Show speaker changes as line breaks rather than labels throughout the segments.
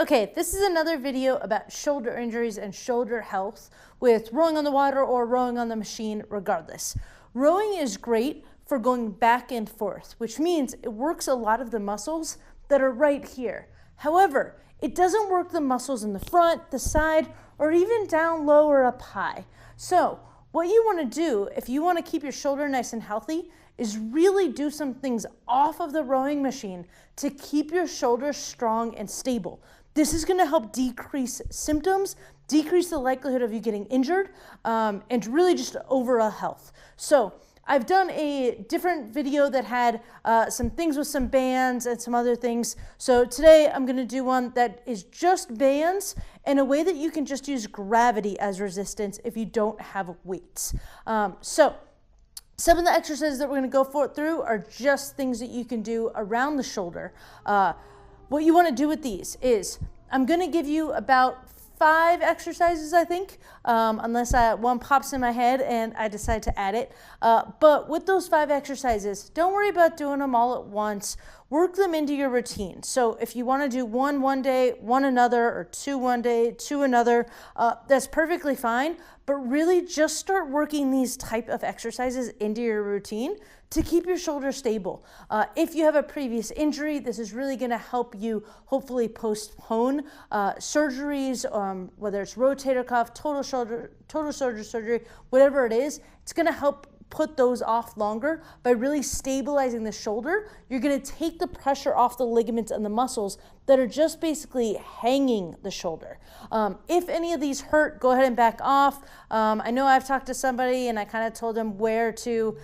Okay, this is another video about shoulder injuries and shoulder health with rowing on the water or rowing on the machine regardless. Rowing is great for going back and forth, which means it works a lot of the muscles that are right here. However, it doesn't work the muscles in the front, the side, or even down low or up high. So what you want to do if you want to keep your shoulder nice and healthy is really do some things off of the rowing machine to keep your shoulders strong and stable. This is going to help decrease symptoms, decrease the likelihood of you getting injured, and really just overall health. So I've done a different video that had some things with some bands and some other things. So today I'm going to do one that is just bands and a way that you can just use gravity as resistance if you don't have weights. So some of the exercises that we're going to go through are just things that you can do around the shoulder. What you want to do with these is I'm going to give you about 5 exercises, I think, unless one pops in my head and I decide to add it. But with those 5 exercises, don't worry about doing them all at once. Work them into your routine. So if you want to do one day, one another, or 2 one day, 2 another, that's perfectly fine. But really just start working these type of exercises into your routine to keep your shoulder stable. If you have a previous injury, this is really going to help you hopefully postpone surgeries, whether it's rotator cuff, total shoulder surgery, whatever it is. It's going to help put those off longer by really stabilizing the shoulder. You're going to take the pressure off the ligaments and the muscles that are just basically hanging the shoulder. If any of these hurt, go ahead and back off. I know I've talked to somebody and I kind of told him where to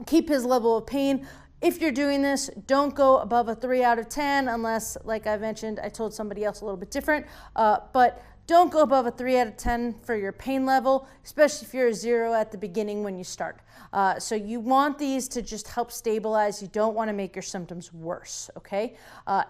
keep his level of pain. If you're doing this, don't go above a 3 out of 10 unless, like I mentioned, I told somebody else a little bit different. But don't go above a 3 out of 10 for your pain level, especially if you're a 0 at the beginning when you start. So you want these to just help stabilize. You don't want to make your symptoms worse, okay?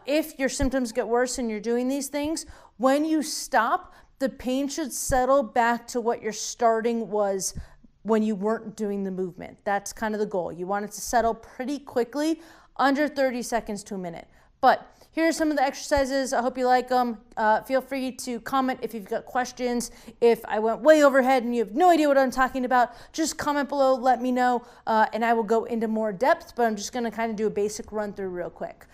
If your symptoms get worse and you're doing these things, when you stop, the pain should settle back to what your starting was when you weren't doing the movement. That's kind of the goal. You want it to settle pretty quickly, under 30 seconds to a minute. But here are some of the exercises. I hope you like them. Feel free to comment if you've got questions. If I went way overhead and you have no idea what I'm talking about, just comment below, let me know, and I will go into more depth, but I'm just gonna kind of do a basic run through real quick.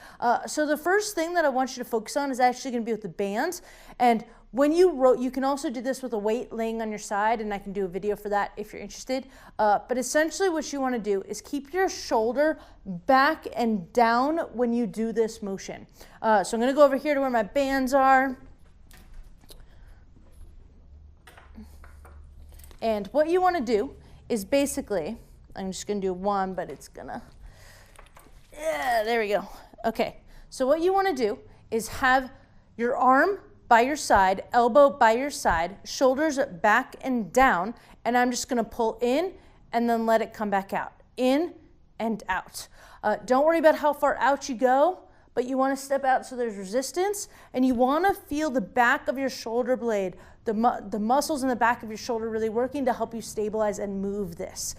So the first thing that I want you to focus on is actually gonna be with the bands. And when you row, you can also do this with a weight laying on your side, and I can do a video for that if you're interested. But essentially what you want to do is keep your shoulder back and down when you do this motion. So I'm going to go over here to where my bands are. And what you want to do is basically, I'm just going to do 1, but it's going to, yeah, there we go. Okay, so what you want to do is have your arm by your side, elbow by your side, shoulders back and down, and I'm just going to pull in and then let it come back out. In and out. Don't worry about how far out you go, but you want to step out so there's resistance, and you want to feel the back of your shoulder blade, the muscles in the back of your shoulder really working to help you stabilize and move this.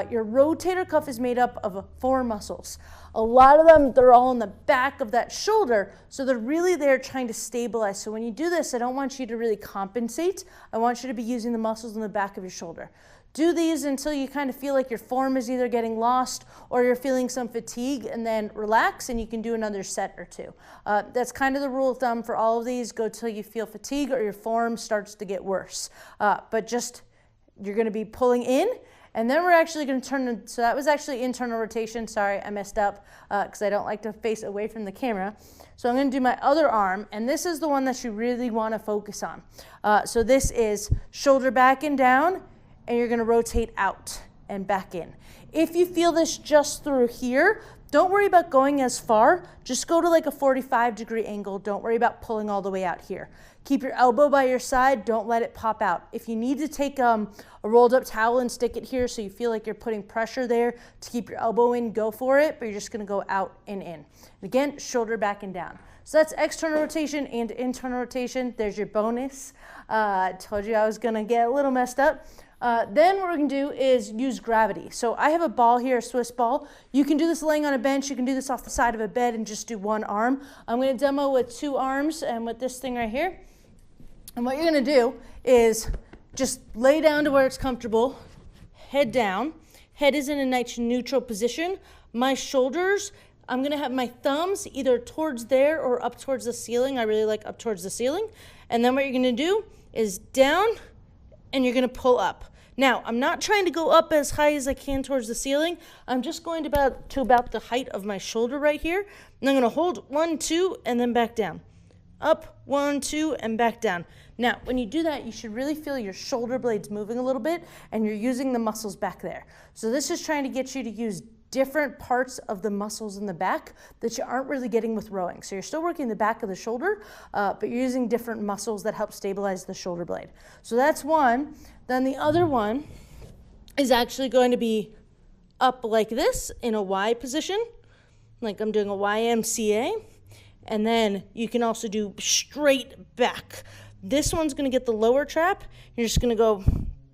Your rotator cuff is made up of 4 muscles. A lot of them, they're all in the back of that shoulder, so they're really there trying to stabilize. So when you do this, I don't want you to really compensate. I want you to be using the muscles in the back of your shoulder. Do these until you kind of feel like your form is either getting lost or you're feeling some fatigue, and then relax and you can do another set or 2. That's kind of the rule of thumb for all of these. Go till you feel fatigue or your form starts to get worse. But just, you're going to be pulling in, and then we're actually going to turn, so that was actually internal rotation. Sorry, I messed up because I don't like to face away from the camera. So I'm going to do my other arm, and this is the one that you really want to focus on. So this is shoulder back and down, and you're going to rotate out and back in. If you feel this just through here, don't worry about going as far. Just go to like a 45-degree angle. Don't worry about pulling all the way out here. Keep your elbow by your side. Don't let it pop out. If you need to take a rolled up towel and stick it here so you feel like you're putting pressure there to keep your elbow in, go for it, but you're just going to go out and in. And again, shoulder back and down. So that's external rotation and internal rotation. There's your bonus. Told you I was going to get a little messed up. Then what we're gonna do is use gravity. So I have a ball here, a Swiss ball. You can do this laying on a bench. You can do this off the side of a bed and just do one arm. I'm gonna demo with 2 arms and with this thing right here. And what you're gonna do is just lay down to where it's comfortable, head down. Head is in a nice neutral position. My shoulders, I'm gonna have my thumbs either towards there or up towards the ceiling. I really like up towards the ceiling. And then what you're gonna do is down and you're gonna pull up. Now, I'm not trying to go up as high as I can towards the ceiling. I'm just going to about the height of my shoulder right here. And I'm gonna hold 1, 2, and then back down. Up, 1, 2, and back down. Now, when you do that, you should really feel your shoulder blades moving a little bit, and you're using the muscles back there. So this is trying to get you to use different parts of the muscles in the back that you aren't really getting with rowing. So you're still working the back of the shoulder, but you're using different muscles that help stabilize the shoulder blade. So that's one. Then the other one is actually going to be up like this in a Y position, like I'm doing a YMCA. And then you can also do straight back. This one's gonna get the lower trap. You're just gonna go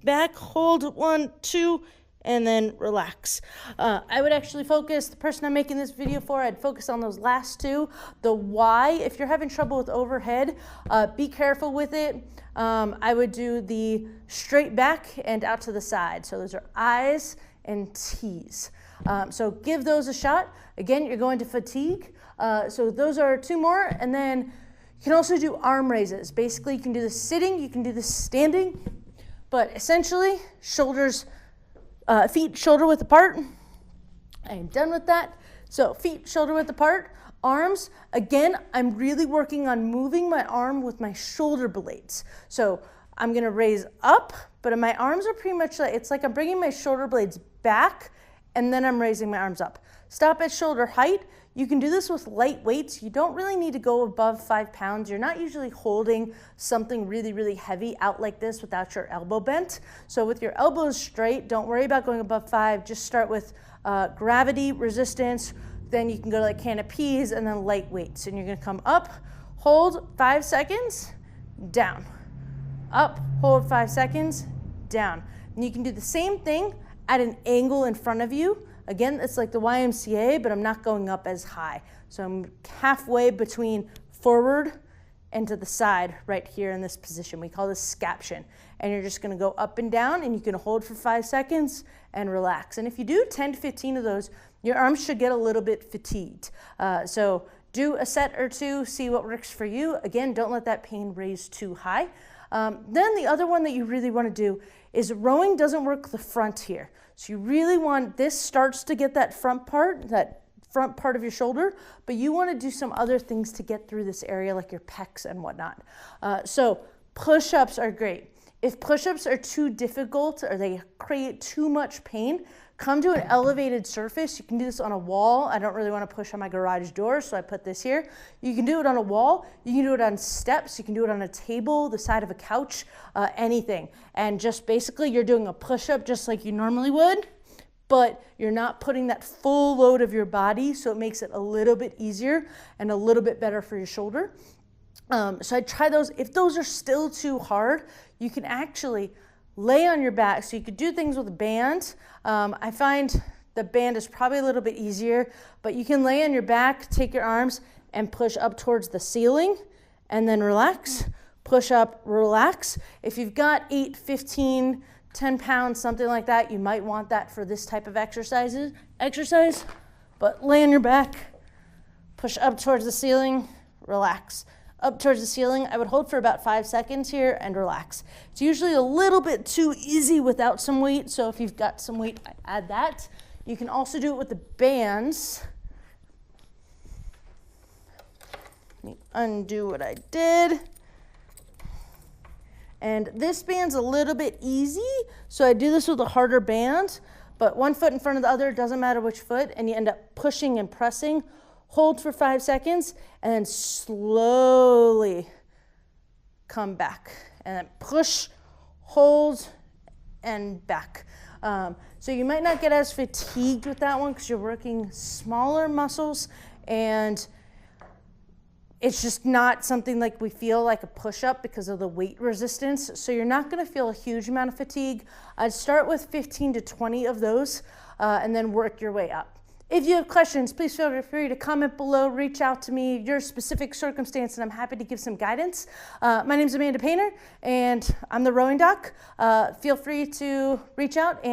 back, hold 1, 2, and then relax. I would actually focus, the person I'm making this video for, I'd focus on those last 2. The Y, if you're having trouble with overhead, be careful with it. I would do the straight back and out to the side. So those are I's and T's. So give those a shot. Again, you're going to fatigue. So those are 2 more. And then you can also do arm raises. Basically, you can do this sitting, you can do this standing, but essentially shoulders, feet shoulder width apart. I am done with that. So feet shoulder width apart, arms. Again, I'm really working on moving my arm with my shoulder blades. So I'm gonna raise up, but my arms are pretty much like, it's like I'm bringing my shoulder blades back and then I'm raising my arms up. Stop at shoulder height. You can do this with light weights. You don't really need to go above 5 pounds. You're not usually holding something really, really heavy out like this without your elbow bent. So with your elbows straight, don't worry about going above 5. Just start with gravity, resistance. Then you can go to like can of peas and then light weights. And you're gonna come up, hold 5 seconds, down. Up, hold 5 seconds, down. And you can do the same thing at an angle in front of you. Again, it's like the YMCA, but I'm not going up as high. So I'm halfway between forward and to the side right here in this position. We call this scaption. And you're just gonna go up and down and you can hold for 5 seconds and relax. And if you do 10 to 15 of those, your arms should get a little bit fatigued. So do a set or 2, see what works for you. Again, don't let that pain raise too high. Then the other one that you really wanna do is rowing doesn't work the front here. So you really want, this starts to get that front part of your shoulder, but you want to do some other things to get through this area like your pecs and whatnot. So push-ups are great. If push-ups are too difficult or they create too much pain, come to an elevated surface. You can do this on a wall. I don't really want to push on my garage door, so I put this here. You can do it on a wall. You can do it on steps. You can do it on a table, the side of a couch, anything. And just basically you're doing a push-up just like you normally would, but you're not putting that full load of your body, so it makes it a little bit easier and a little bit better for your shoulder. So I try those. If those are still too hard, you can actually lay on your back. So you could do things with a band. I find the band is probably a little bit easier, but you can lay on your back, take your arms and push up towards the ceiling and then relax, push up, relax. If you've got 8, 15, 10 pounds, something like that, you might want that for this type of exercise, but lay on your back, push up towards the ceiling, relax. Up towards the ceiling, I would hold for about 5 seconds here and relax. It's usually a little bit too easy without some weight, so if you've got some weight, add that. You can also do it with the bands. Let me undo what I did. And this band's a little bit easy, so I do this with a harder band, but one foot in front of the other, doesn't matter which foot, and you end up pushing and pressing. Hold for 5 seconds, and then slowly come back. And then push, hold, and back. So you might not get as fatigued with that one because you're working smaller muscles, and It's just not something like we feel like a push-up because of the weight resistance. So you're not gonna feel a huge amount of fatigue. I'd start with 15 to 20 of those and then work your way up. If you have questions, please feel free to comment below, reach out to me, your specific circumstance, and I'm happy to give some guidance. My name is Amanda Painter, and I'm the Rowing Doc. Feel free to reach out.